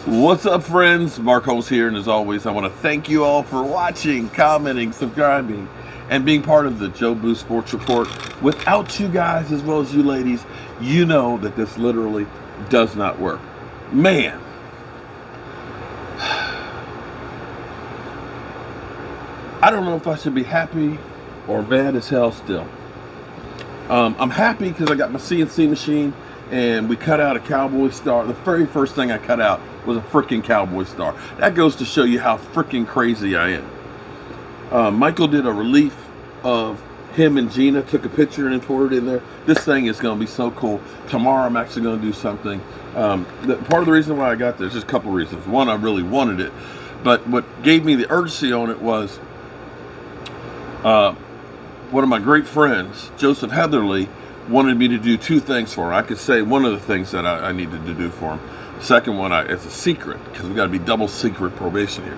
What's up, friends? Mark Holmes here, and as always, I want to thank you all for watching, commenting, subscribing, and being part of the Joe Boo Sports Report. Without you guys, as well as you ladies, you know that this literally does not work. Man, I don't know if I should be happy or mad as hell still. I'm happy because I got my CNC machine and we cut out a cowboy star. The very first thing I cut out was a freaking cowboy star. That goes to show you how freaking crazy I am. Michael did a relief of him and Gina, took a picture and poured it in there. This thing is going to be so cool. Tomorrow I'm actually going to do something. Part of the reason why I got this, just a couple reasons. One, I really wanted it. But what gave me the urgency on it was one of my great friends, Joseph Heatherly, wanted me to do two things for him. I could say one of the things that I needed to do for him. The second one, it's a secret, because we got to be double secret probation here.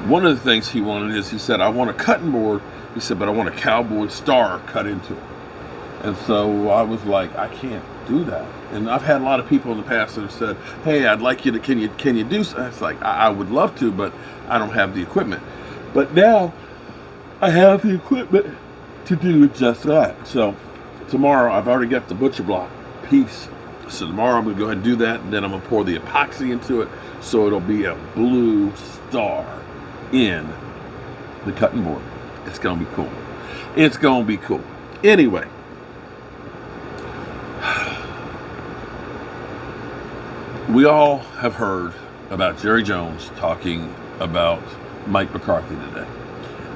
One of the things he wanted is, he said, I want a cutting board. He said, but I want a cowboy star cut into it. And so I was like, I can't do that. And I've had a lot of people in the past that have said, hey, I'd like you to, can you do something? It's like, I would love to, but I don't have the equipment. But now I have the equipment to do just that. So tomorrow, I've already got the butcher block piece. So tomorrow I'm going to go ahead and do that, and then I'm going to pour the epoxy into it so it'll be a blue star in the cutting board. It's going to be cool. It's going to be cool. Anyway, we all have heard about Jerry Jones talking about Mike McCarthy today.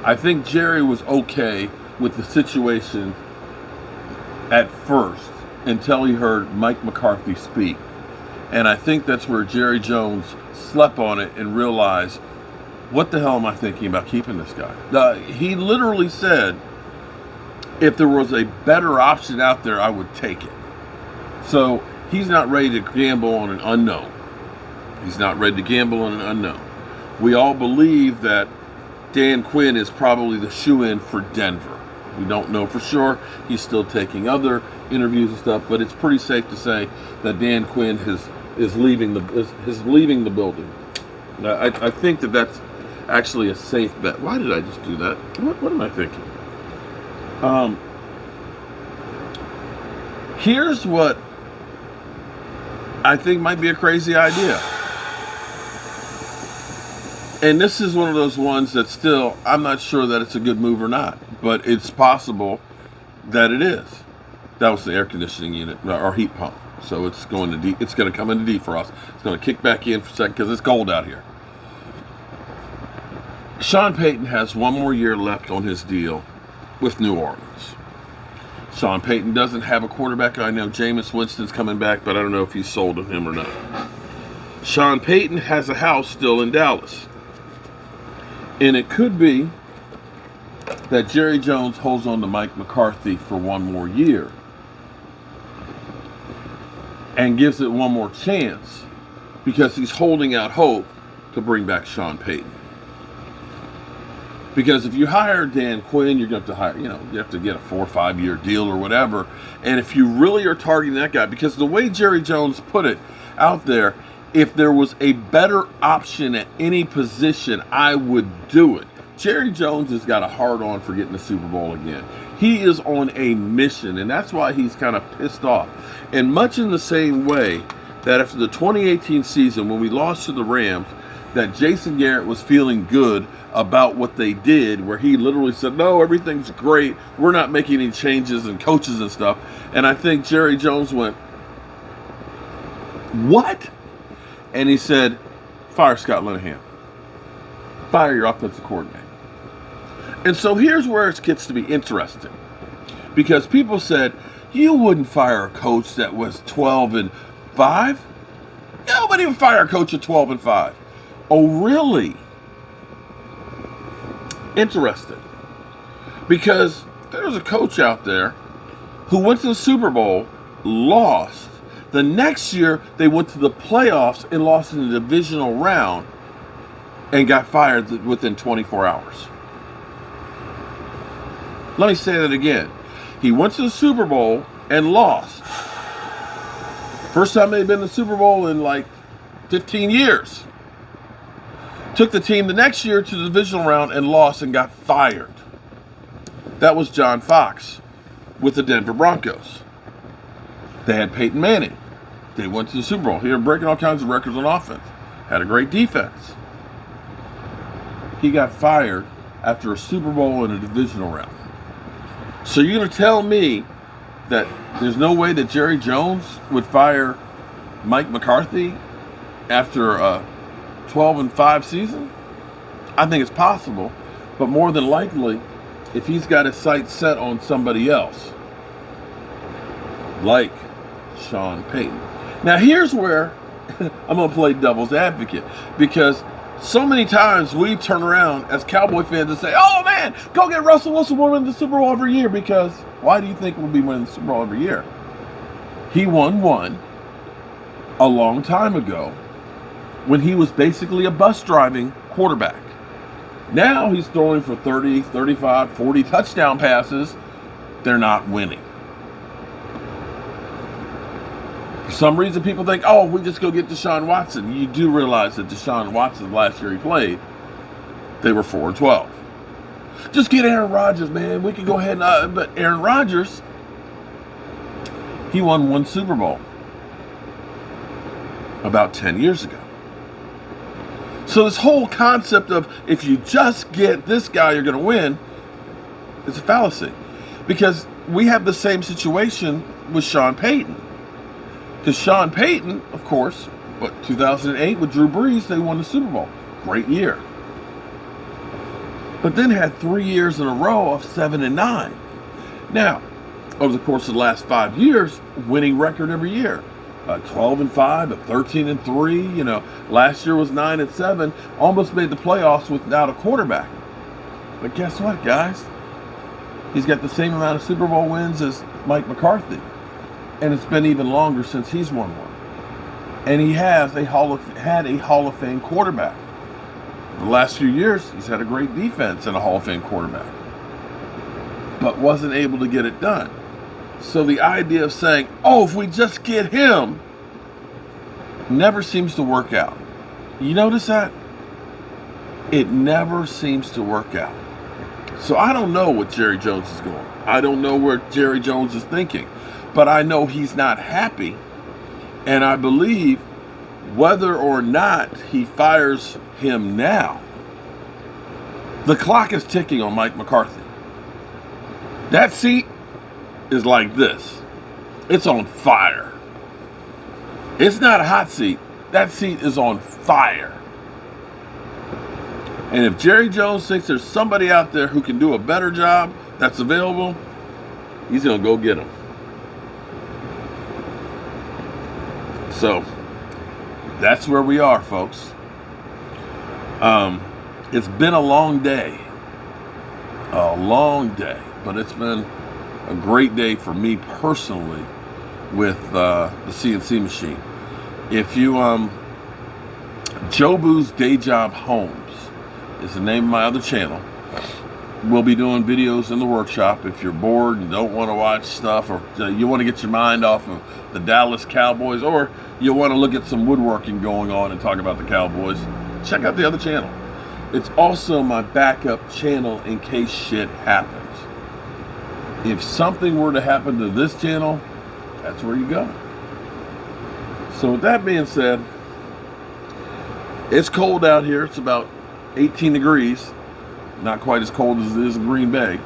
I think Jerry was okay with the situation at first until he heard Mike McCarthy speak. And I think that's where Jerry Jones slept on it and realized, what the hell am I thinking about keeping this guy? He literally said, if there was a better option out there, I would take it. So he's not ready to gamble on an unknown. He's not ready to gamble on an unknown. We all believe that Dan Quinn is probably the shoe-in for Denver. We don't know for sure. He's still taking other interviews and stuff, but it's pretty safe to say that Dan Quinn is leaving the building. I think that's actually a safe bet. Why did I just do that? What am I thinking? Here's what I think might be a crazy idea. And this is one of those ones that still, I'm not sure that it's a good move or not, but it's possible that it is. That was the air conditioning unit, or heat pump. So it's going to come into defrost. It's going to kick back in for a second because it's cold out here. Sean Payton has one more year left on his deal with New Orleans. Sean Payton doesn't have a quarterback. I know Jameis Winston's coming back, but I don't know if he's sold on him or not. Sean Payton has a house still in Dallas. And it could be that Jerry Jones holds on to Mike McCarthy for one more year and gives it one more chance because he's holding out hope to bring back Sean Payton. Because if you hire Dan Quinn, you're going to have to you have to get a 4 or 5 year deal or whatever. And if you really are targeting that guy, because the way Jerry Jones put it out there, if there was a better option at any position, I would do it. Jerry Jones has got a hard on for getting the Super Bowl again. He is on a mission, and that's why he's kind of pissed off. And much in the same way that after the 2018 season, when we lost to the Rams, that Jason Garrett was feeling good about what they did, where he literally said, no, everything's great. We're not making any changes and coaches and stuff. And I think Jerry Jones went, what? And he said, fire Scott Linehan. Fire your offensive coordinator. And so here's where it gets to be interesting. Because people said, you wouldn't fire a coach that was 12-5? Nobody would fire a coach at 12-5. Oh, really? Interesting. Because there's a coach out there who went to the Super Bowl, lost. The next year, they went to the playoffs and lost in the divisional round and got fired within 24 hours. Let me say that again. He went to the Super Bowl and lost. First time they'd been in the Super Bowl in like 15 years. Took the team the next year to the divisional round and lost and got fired. That was John Fox with the Denver Broncos. They had Peyton Manning. They went to the Super Bowl. He was breaking all kinds of records on offense. Had a great defense. He got fired after a Super Bowl and a divisional round. So you're going to tell me that there's no way that Jerry Jones would fire Mike McCarthy after a 12-5 season? I think it's possible, but more than likely, if he's got his sights set on somebody else, like Sean Payton. Now here's where I'm going to play devil's advocate, because so many times we turn around as Cowboy fans and say, oh man, go get Russell Wilson, we'll win the Super Bowl every year. Because why do you think we'll be winning the Super Bowl every year? He won one a long time ago when he was basically a bus driving quarterback. Now he's throwing for 30, 35, 40 touchdown passes. They're not winning. For some reason, people think, oh, we just go get Deshaun Watson. You do realize that Deshaun Watson, last year he played, they were 4-12. Just get Aaron Rodgers, man. We can go ahead and... but Aaron Rodgers, he won one Super Bowl about 10 years ago. So this whole concept of if you just get this guy, you're going to win, is a fallacy. Because we have the same situation with Sean Payton. Because Sean Payton, of course, 2008 with Drew Brees, they won the Super Bowl. Great year. But then had 3 years in a row of 7-9. Now, over the course of the last 5 years, winning record every year. 12-5, a 13-3. You know, last year was 9-7. Almost made the playoffs without a quarterback. But guess what, guys? He's got the same amount of Super Bowl wins as Mike McCarthy. And it's been even longer since he's won one. And he has had a Hall of Fame quarterback. The last few years, he's had a great defense and a Hall of Fame quarterback. But wasn't able to get it done. So the idea of saying, oh, if we just get him, never seems to work out. You notice that? It never seems to work out. So I don't know what Jerry Jones is going. I don't know where Jerry Jones is thinking. But I know he's not happy. And I believe whether or not he fires him now, the clock is ticking on Mike McCarthy. That seat is like this. It's on fire. It's not a hot seat. That seat is on fire. And if Jerry Jones thinks there's somebody out there who can do a better job that's available, he's going to go get him. So, that's where we are, folks. It's been a long day. But it's been a great day for me personally with the CNC machine. If you, Jobu's Day Job Homes is the name of my other channel. We'll be doing videos in the workshop. If you're bored and don't want to watch stuff, or you want to get your mind off of the Dallas Cowboys, or you want to look at some woodworking going on and talk about the Cowboys, check out the other channel. It's also my backup channel in case shit happens. If something were to happen to this channel, that's where you go. So with that being said, it's cold out here. It's about 18 degrees. Not quite as cold as it is in Green Bay.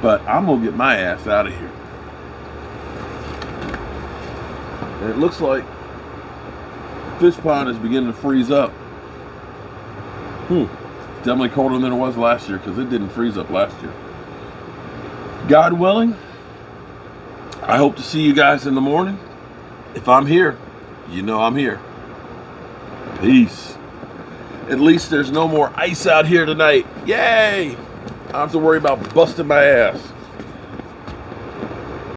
But I'm going to get my ass out of here. And it looks like Fish Pond is beginning to freeze up. Definitely colder than it was last year, because it didn't freeze up last year. God willing, I hope to see you guys in the morning. If I'm here, you know I'm here. Peace. At least there's no more ice out here tonight. Yay! I don't have to worry about busting my ass.